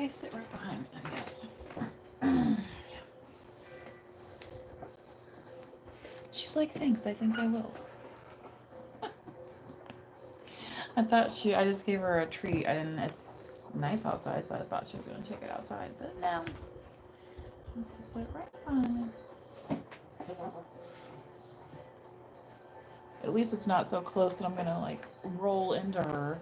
I sit right behind me, I guess. Yeah. She's like, thanks, I think I will. I just gave her a treat, and it's nice outside, so I thought she was going to take it outside, but no. Let's just sit right behind me. At least it's not so close that I'm going to, like, roll into her.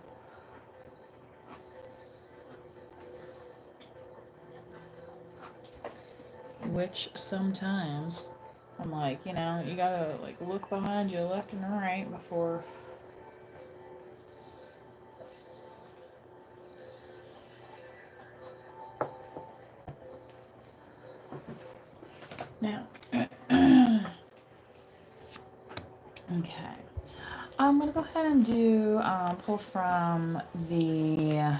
Which sometimes I'm like, you gotta like look behind you left and right before. Now, okay. I'm gonna go ahead and do pull from the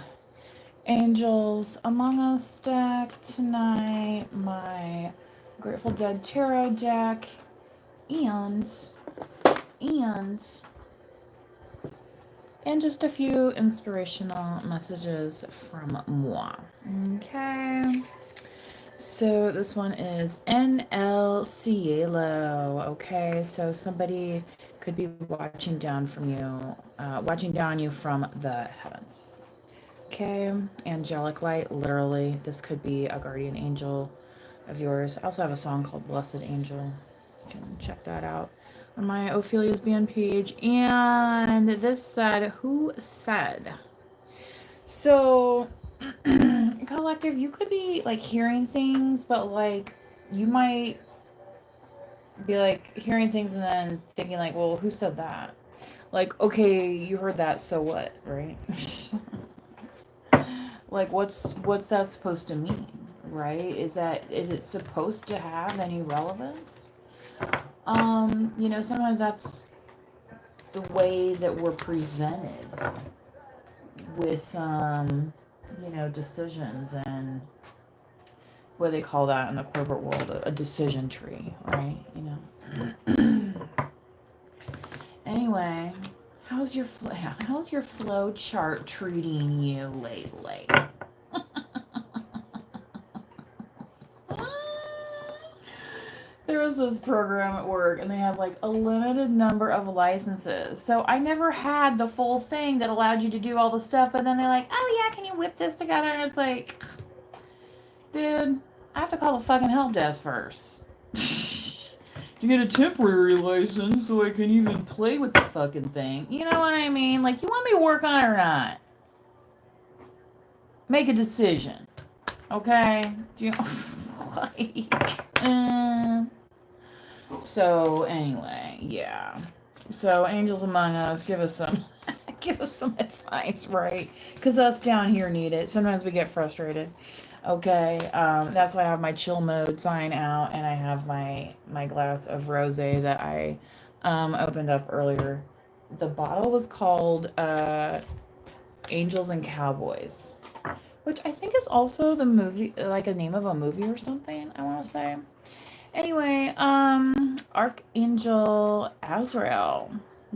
Angels Among Us deck tonight, my Grateful Dead Tarot deck, and and and just a few inspirational messages from moi. Okay. So this one is NL Cielo. Okay, so somebody could be watching down from you, watching down on you from the heavens. Okay, angelic light, literally. This could be a guardian angel of yours. I also have a song called Blessed Angel. You can check that out on my Ophelia's band page. And this said, who said? So, collective, you could be like hearing things, but like you might be like hearing things and then thinking like, well, who said that? Like, okay, you heard that, so what, right? Like, what's that supposed to mean, right? Is it supposed to have any relevance? Sometimes that's the way that we're presented with decisions and what they call that in the corporate world, a decision tree, right? Anyway, how's your flow chart treating you lately? There was this program at work and they had like a limited number of licenses. So I never had the full thing that allowed you to do all the stuff, but then they're like, oh yeah, can you whip this together? And it's like, dude, I have to call the fucking help desk first. To get a temporary license so I can even play with the fucking thing. You know what I mean? Like, you want me to work on it or not? Make a decision. Okay? Do you So anyway, yeah. So Angels Among Us, give us some give us some advice, right? Because us down here need it. Sometimes we get frustrated. Okay, that's why I have my chill mode sign out, and I have my glass of rosé that I opened up earlier. The bottle was called Angels and Cowboys, which I think is also the movie, like a name of a movie or something, I want to say. Anyway, Archangel Azrael,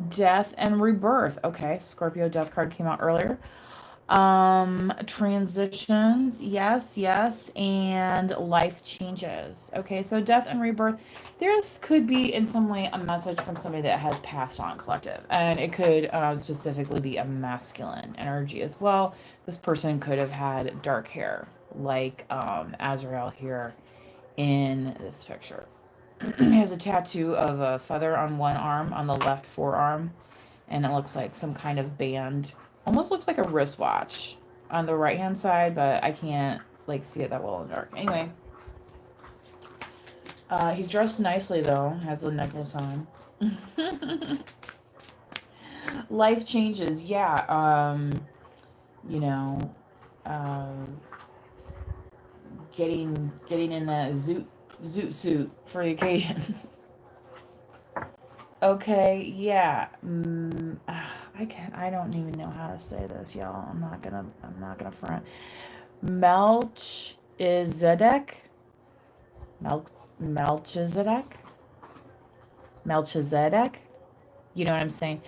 Death and Rebirth. Okay, Scorpio Death card came out earlier. Transitions, yes, and life changes. Okay, so death and rebirth. This could be in some way a message from somebody that has passed on, collective, and it could specifically be a masculine energy as well. This person could have had dark hair, like Azrael here in this picture. He has a tattoo of a feather on one arm, on the left forearm, and it looks like some kind of band. Almost looks like a wristwatch on the right hand side, but I can't like see it that well in the dark. Anyway, he's dressed nicely though, has a necklace on. Life changes, yeah. You know, getting in that zoot suit for the occasion. Okay, yeah. I don't even know how to say this, y'all. I'm not gonna front. Melchizedek. Melchizedek. Melchizedek. You know what I'm saying?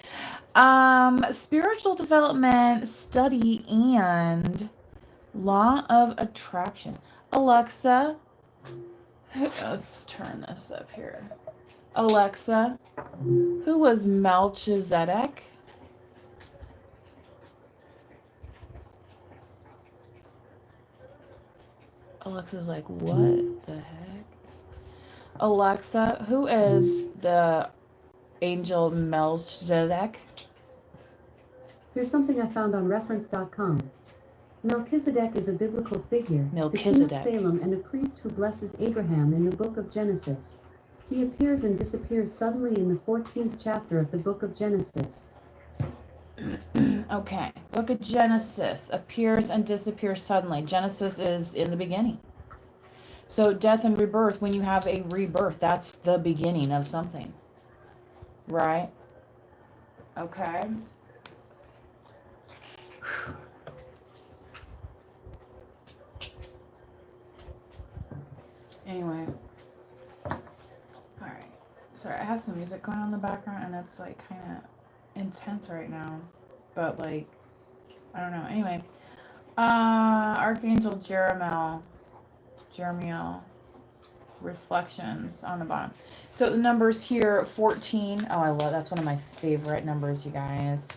Spiritual development, study, and Law of attraction. Alexa, let's turn this up here. Alexa, who was Melchizedek? Alexa's like, what the heck? Alexa, who is the angel Melchizedek? Here's something I found on reference.com. Melchizedek is a biblical figure, the king of Melchizedek. Salem and a priest who blesses Abraham in the book of Genesis. He appears and disappears suddenly in the 14th chapter of the book of Genesis. Okay, book of Genesis appears and disappears suddenly. Genesis is in the beginning. So death and rebirth, when you have a rebirth, that's the beginning of something. Right? Okay. Anyway. Alright. Sorry, I have some music going on in the background and it's like kind of intense right now. But like, I don't know. Anyway. Archangel Jeremiel. Reflections on the bottom. So the numbers here, 14. Oh, I love, that's one of my favorite numbers, you guys.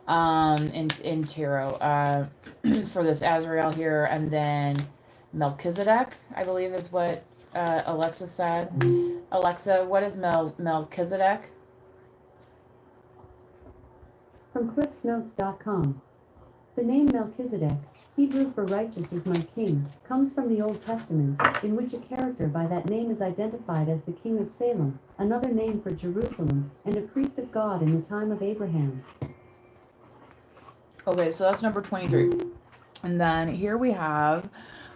In tarot. For this Azrael here, and then Melchizedek, I believe is what Alexa said. Alexa, what is Melchizedek? From cliffsnotes.com. The name Melchizedek, Hebrew for righteous is my king, comes from the Old Testament, in which a character by that name is identified as the king of Salem, another name for Jerusalem, and a priest of God in the time of Abraham. Okay, so that's number 23. And then here we have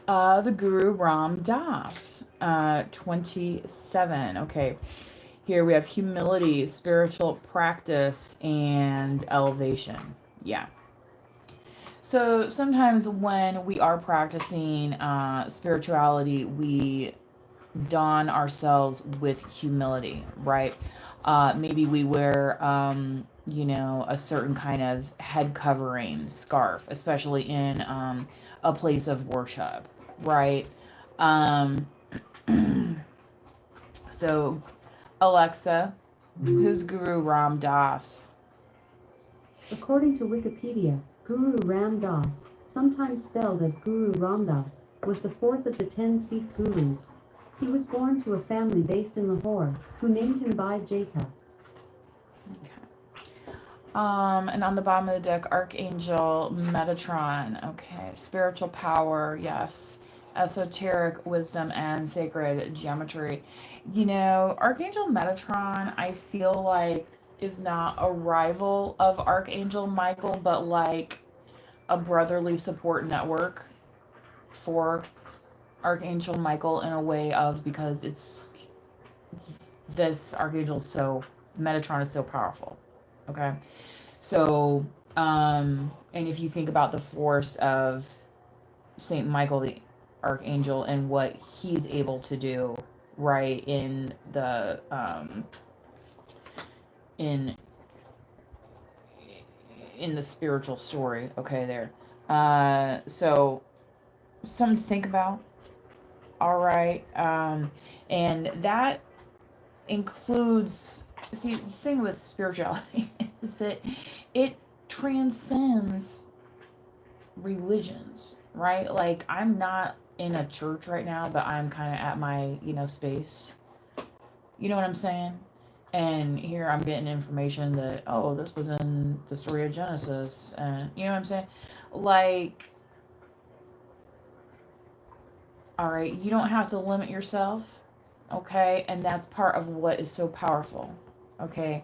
the Guru Ram Das, 27. Okay, here we have humility, spiritual practice, and elevation. Yeah. So sometimes when we are practicing spirituality, we don ourselves with humility, right? Maybe we wear, a certain kind of head covering scarf, especially in a place of worship, right? So, Alexa, who's Guru Ram Das? According to Wikipedia, Guru Ram Das, sometimes spelled as Guru Ramdas, was the fourth of the 10 Sikh gurus. He was born to a family based in Lahore, who named him Bhai Jacob. Okay. And on the bottom of the deck, Archangel Metatron. Okay. Spiritual power, yes. Esoteric wisdom and sacred geometry. Archangel Metatron, I feel like, is not a rival of Archangel Michael, but like a brotherly support network for Archangel Michael in a way of, because this Archangel Metatron is so powerful. Okay. So, and if you think about the force of Saint Michael the Archangel and what he's able to do, right, in the in the spiritual story, okay, there. So something to think about. All right. And that includes, see, the thing with spirituality is that it transcends religions, right? Like, I'm not in a church right now, but I'm kind of at my, space. You know what I'm saying? And here I'm getting information that, oh, this was in the story of Genesis. And you know what I'm saying? Like, all right, you don't have to limit yourself, okay? And that's part of what is so powerful, okay?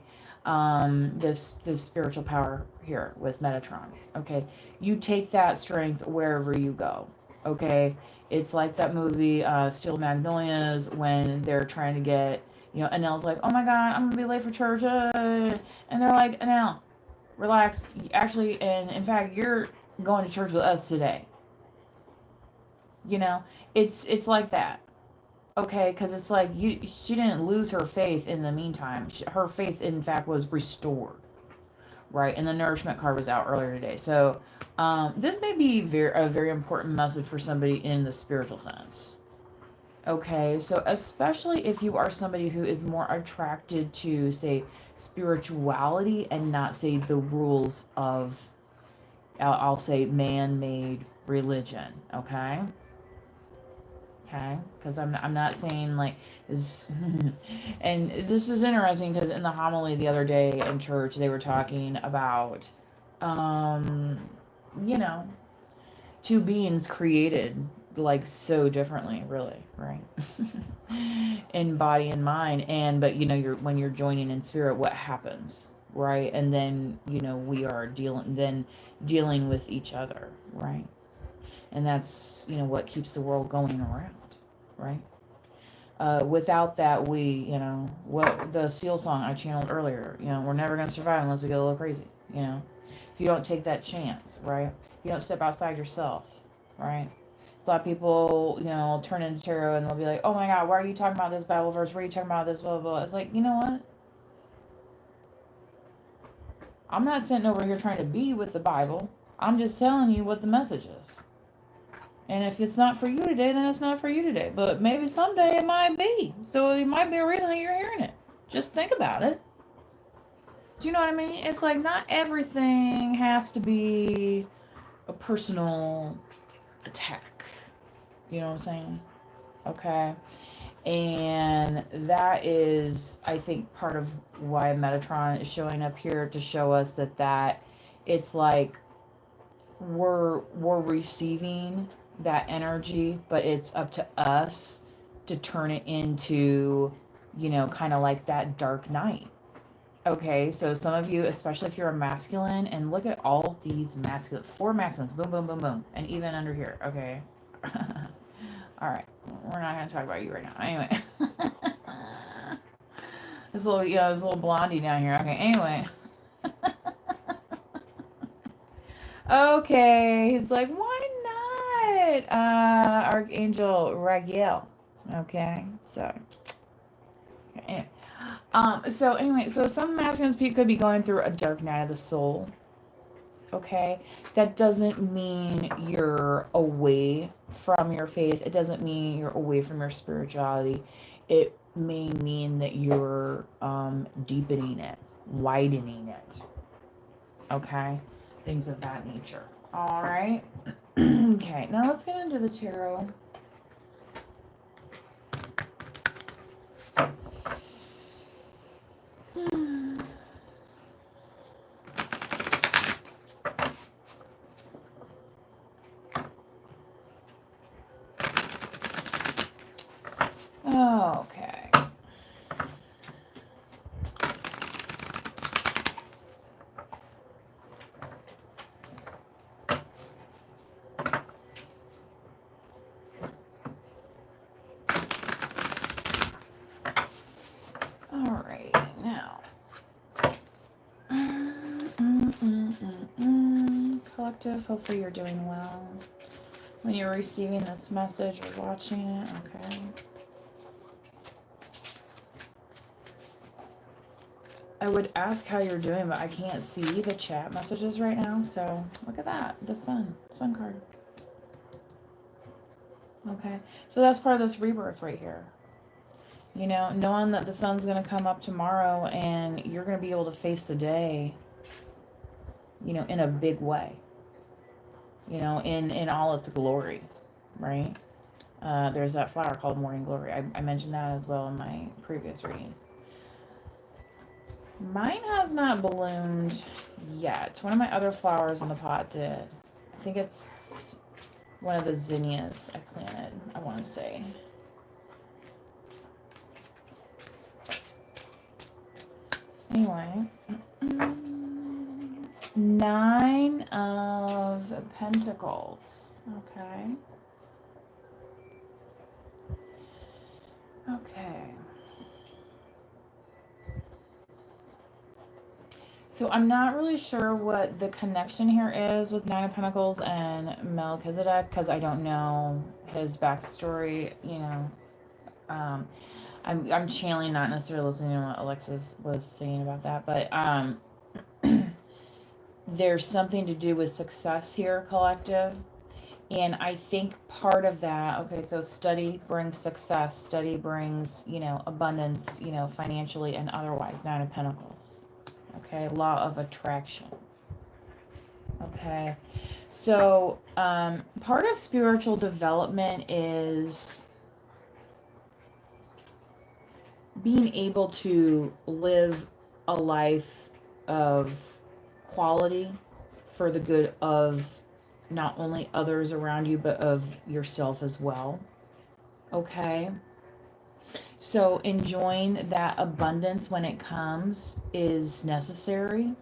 This spiritual power here with Metatron, okay? You take that strength wherever you go, okay? It's like that movie, Steel Magnolias, when they're trying to get, Annelle's like, oh my God, I'm gonna be late for church, and they're like, Annelle, relax. Actually, and in fact, you're going to church with us today. It's like that, okay? Because it's like she didn't lose her faith in the meantime. Her faith, in fact, was restored, right? And the nourishment card was out earlier today. So this may be a very important message for somebody in the spiritual sense. Okay, so especially if you are somebody who is more attracted to, say, spirituality and not, say, the rules of, I'll say, man-made religion. Okay. Okay, because I'm not saying like is, and this is interesting because in the homily the other day in church they were talking about, um, you know, two beings created like so differently, really, right? In body and mind, and but you're when you're joining in spirit, what happens, right? And then we are dealing with each other, right? And that's what keeps the world going around, right? Without that, what the seal song I channeled earlier, we're never going to survive unless we get a little crazy, if you don't take that chance, right? You don't step outside yourself, right? So a lot of people, turn into tarot and they'll be like, oh my God, why are you talking about this Bible verse? Why are you talking about this, blah, blah, blah. It's like, you know what? I'm not sitting over here trying to be with the Bible. I'm just telling you what the message is. And if it's not for you today, then it's not for you today. But maybe someday it might be. So it might be a reason that you're hearing it. Just think about it. Do you know what I mean? It's like not everything has to be a personal attack. You know what I'm saying? Okay. And that is, I think, part of why Metatron is showing up here to show us that it's like we're receiving that energy, but it's up to us to turn it into, kind of like that dark night. Okay, so some of you, especially if you're a masculine, and look at all these masculine, 4 masculines, boom, boom, boom, boom, and even under here, okay? All right, we're not going to talk about you right now. Anyway. this little blondie down here. Okay, anyway. Okay, he's like, why not? Archangel Raguel. Okay, so. Okay. So some masculines could be going through a dark night of the soul. Okay, that doesn't mean you're away from your faith. It doesn't mean you're away from your spirituality. It may mean that you're deepening it, widening it. Okay, things of that nature. All right. Okay, now let's get into the tarot. Okay. Alrighty, now. Collective, hopefully you're doing well when you're receiving this message or watching it. Okay. I would ask how you're doing, but I can't see the chat messages right now. So look at that, the sun card. Okay, so that's part of this rebirth right here. Knowing that the sun's going to come up tomorrow and you're going to be able to face the day, in a big way, in all its glory, right? There's that flower called Morning Glory. I mentioned that as well in my previous reading. Mine has not bloomed yet. One of my other flowers in the pot did. I think it's one of the zinnias I planted, I want to say. Anyway, 9 of Pentacles. Okay. So I'm not really sure what the connection here is with 9 of Pentacles and Melchizedek because I don't know his backstory. I'm channeling, not necessarily listening to what Alexis was saying about that, but there's something to do with success here, collective. And I think part of that, okay, so study brings success, study brings, abundance, financially and otherwise. Nine of Pentacles. Okay, law of attraction. Okay, so part of spiritual development is being able to live a life of quality for the good of not only others around you, but of yourself as well. Okay. So enjoying that abundance when it comes is necessary.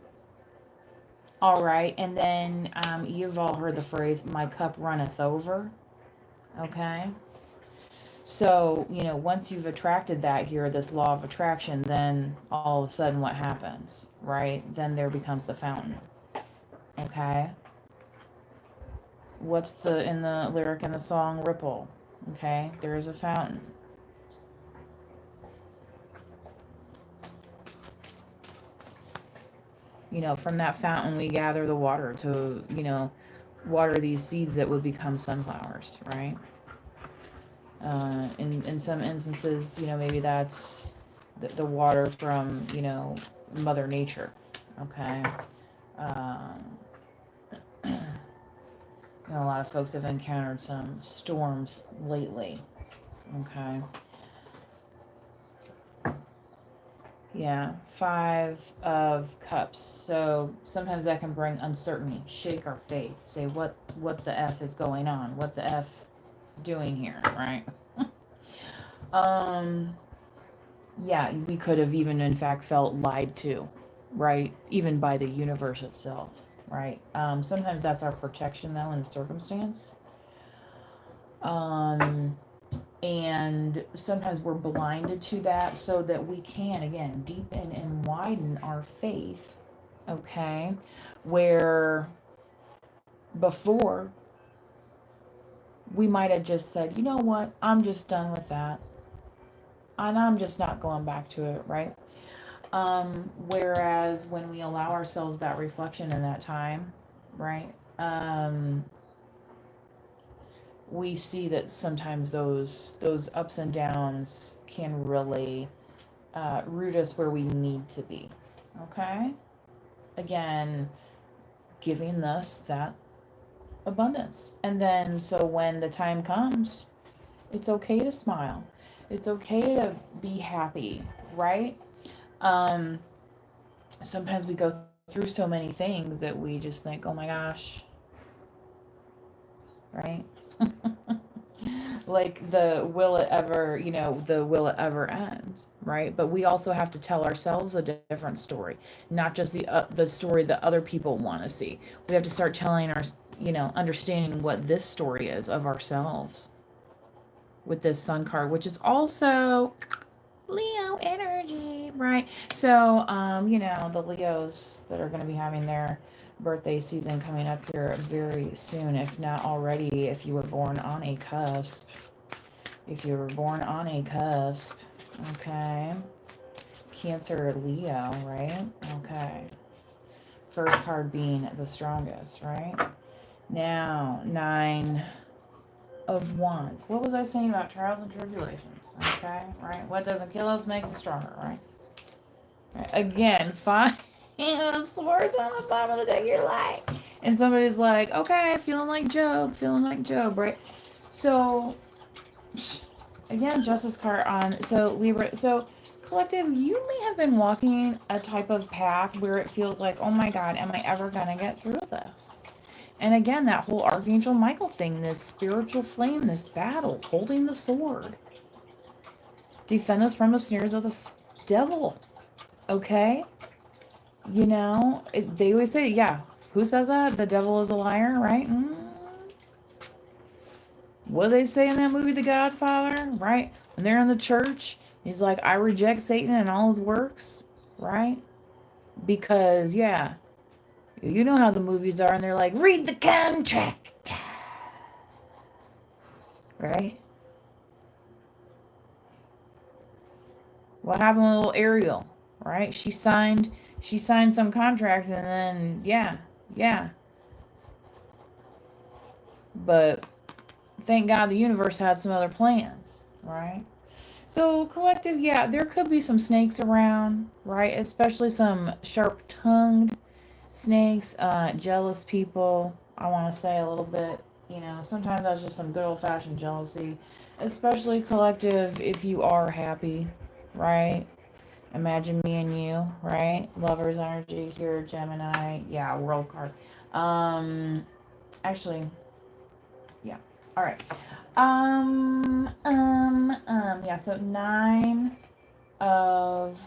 All right. And then you've all heard the phrase, my cup runneth over. Okay. So, once you've attracted that here, this law of attraction, then all of a sudden what happens, right? Then there becomes the fountain. Okay. What's in the lyric in the song Ripple? Okay. There is a fountain. From that fountain we gather the water to, water these seeds that would become sunflowers, right? In some instances, maybe that's the water from, Mother Nature, okay? A lot of folks have encountered some storms lately, okay? Yeah, 5 of Cups. So sometimes that can bring uncertainty, shake our faith, say what the F is going on, what the F doing here, right? Yeah, we could have even in fact felt lied to, right? Even by the universe itself, right? Sometimes that's our protection though in the circumstance. And sometimes we're blinded to that so that we can, again, deepen and widen our faith, okay? Where before we might have just said, you know what, I'm just done with that. And I'm just not going back to it, right? Whereas when we allow ourselves that reflection in that time, right? We see that sometimes those ups and downs can really root us where we need to be. Okay? Again, giving us that abundance. And then, so when the time comes, it's okay to smile. It's okay to be happy, right? Sometimes we go through so many things that we just think, oh my gosh, right? Like the will it ever end, right? But we also have to tell ourselves a different story, not just the story that other people want to see. We have to start telling our, understanding what this story is of ourselves with this Sun card, which is also Leo energy, right? So the Leos that are going to be having their birthday season coming up here very soon, if not already, if you were born on a cusp. Okay. Cancer or Leo, right? Okay. First card being the strongest, right? Now, 9 of Wands. What was I saying about trials and tribulations? Okay, right? What doesn't kill us makes us stronger, right? Again, 5 of Swords on the bottom of the deck. You're like, and somebody's like, okay, feeling like Job, right? So, again, Justice card on. So Libra. So collective, you may have been walking a type of path where it feels like, oh my God, am I ever gonna get through this? And again, that whole Archangel Michael thing, this spiritual flame, this battle, holding the sword. Defend us from the snares of the devil. Okay? They always say, yeah, who says that? The devil is a liar, right? What do they say in that movie, The Godfather, right? When they're in the church, he's like, I reject Satan and all his works, right? Because, yeah, you know how the movies are, and they're like, read the contract, right? What happened with little Ariel, right? She signed some contract, and then, yeah, Yeah. But thank God the universe had some other plans, right? So, collective, yeah, there could be some snakes around, right? Especially some sharp tongued snakes, jealous people. I want to say a little bit, sometimes that's just some good old fashioned jealousy, especially collective if you are happy, right? Imagine me and you, right? Lover's energy here, Gemini. Yeah, world card. Um, actually, yeah. All right. Yeah, so 9 of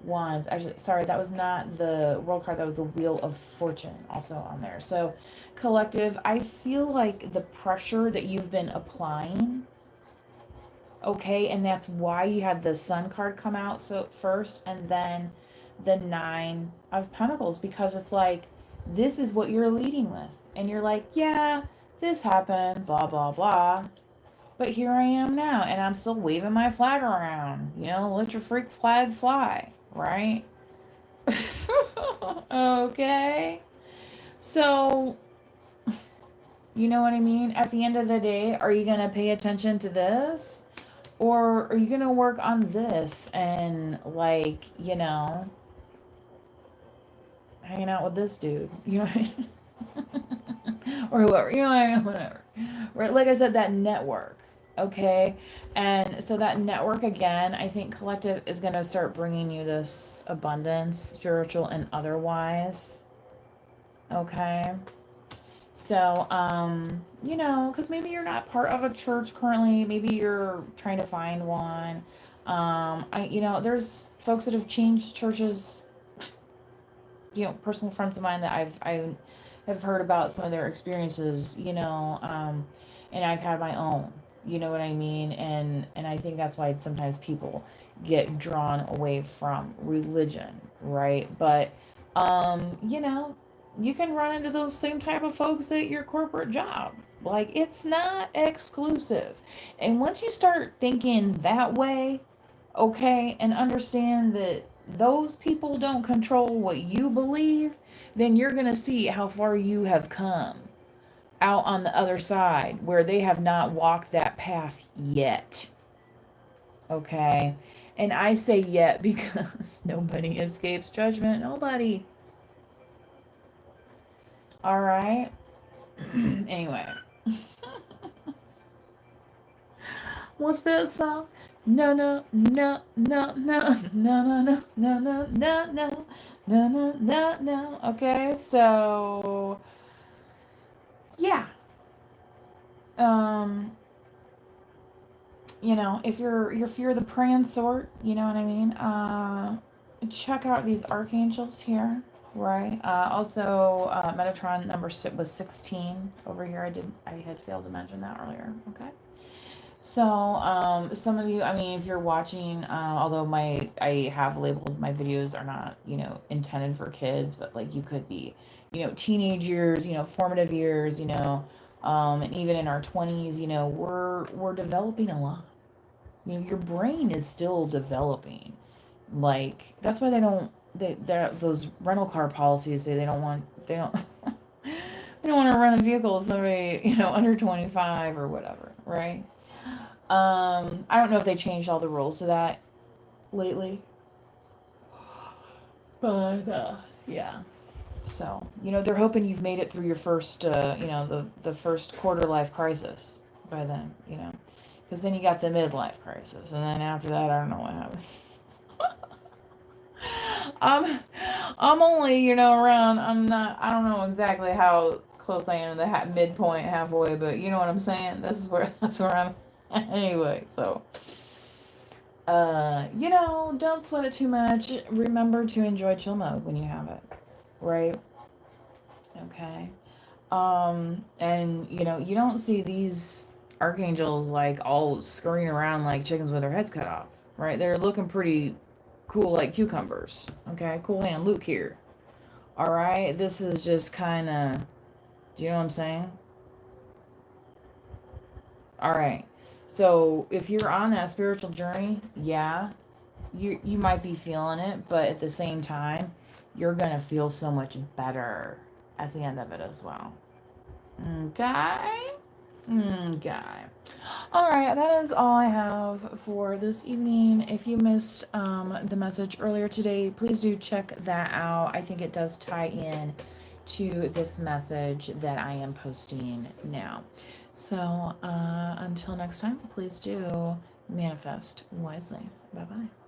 Wands. Actually, sorry, that was not the world card. That was the Wheel of Fortune also on there. So, collective, I feel like the pressure that you've been applying, okay, and that's why you had the Sun card come out so first, and then the 9 of Pentacles, because it's like this is what you're leading with, and you're like, yeah, this happened, blah blah blah. But here I am now, and I'm still waving my flag around. Let your freak flag fly, right? Okay. So, you know what I mean? At the end of the day, are you going to pay attention to this? Or are you going to work on this and, like, hanging out with this dude? You know what I mean? Or whoever. Whatever. Right? Like I said, that network. Okay? And so that network, again, I think collective is going to start bringing you this abundance, spiritual and otherwise. Okay? So, because maybe you're not part of a church currently, maybe you're trying to find one. There's folks that have changed churches, personal friends of mine that I have heard about some of their experiences, and I've had my own, you know what I mean? And I think that's why sometimes people get drawn away from religion, right? But, you can run into those same type of folks at your corporate job. Like, it's not exclusive. And once you start thinking that way, okay, and understand that those people don't control what you believe, then you're going to see how far you have come out on the other side where they have not walked that path yet. Okay? And I say yet because nobody escapes judgment. Nobody. All right? Anyway. What's that song? No, no, no, no, no, no, no, no, no, no, no, no, no, no, no, no. Okay, so yeah. Um, if you're the praying sort, you know what I mean? Check out these archangels here, right? Also, Metatron number was 16 over here. I had failed to mention that earlier. Okay. So, some of you, I mean, if you're watching, although I have labeled my videos are not, intended for kids, but like you could be, teenage years, formative years, and even in our 20s, we're developing a lot. Your brain is still developing. Like, that's why those rental car policies say they don't, they don't want to rent a vehicle to somebody, under 25 or whatever, right? I don't know if they changed all the rules to that lately, but yeah. So they're hoping you've made it through your first, the first quarter life crisis by then, because then you got the midlife crisis, and then after that, I don't know what happens. I'm, I'm only around. I don't know exactly how close I am to the midpoint halfway, but you know what I'm saying. That's where I'm. Anyway, so. Don't sweat it too much. Remember to enjoy chill mode when you have it, right? Okay. And you don't see these archangels like all scurrying around like chickens with their heads cut off, right? They're looking pretty cool like cucumbers. Okay, cool hand Luke here. All right, this is just kind of, do you know what I'm saying? All right. So if you're on that spiritual journey, yeah, you might be feeling it, but at the same time, you're going to feel so much better at the end of it as well. Okay? Okay. All right, that is all I have for this evening. If you missed the message earlier today, please do check that out. I think it does tie in to this message that I am posting now. So until next time, please do manifest wisely. Bye-bye.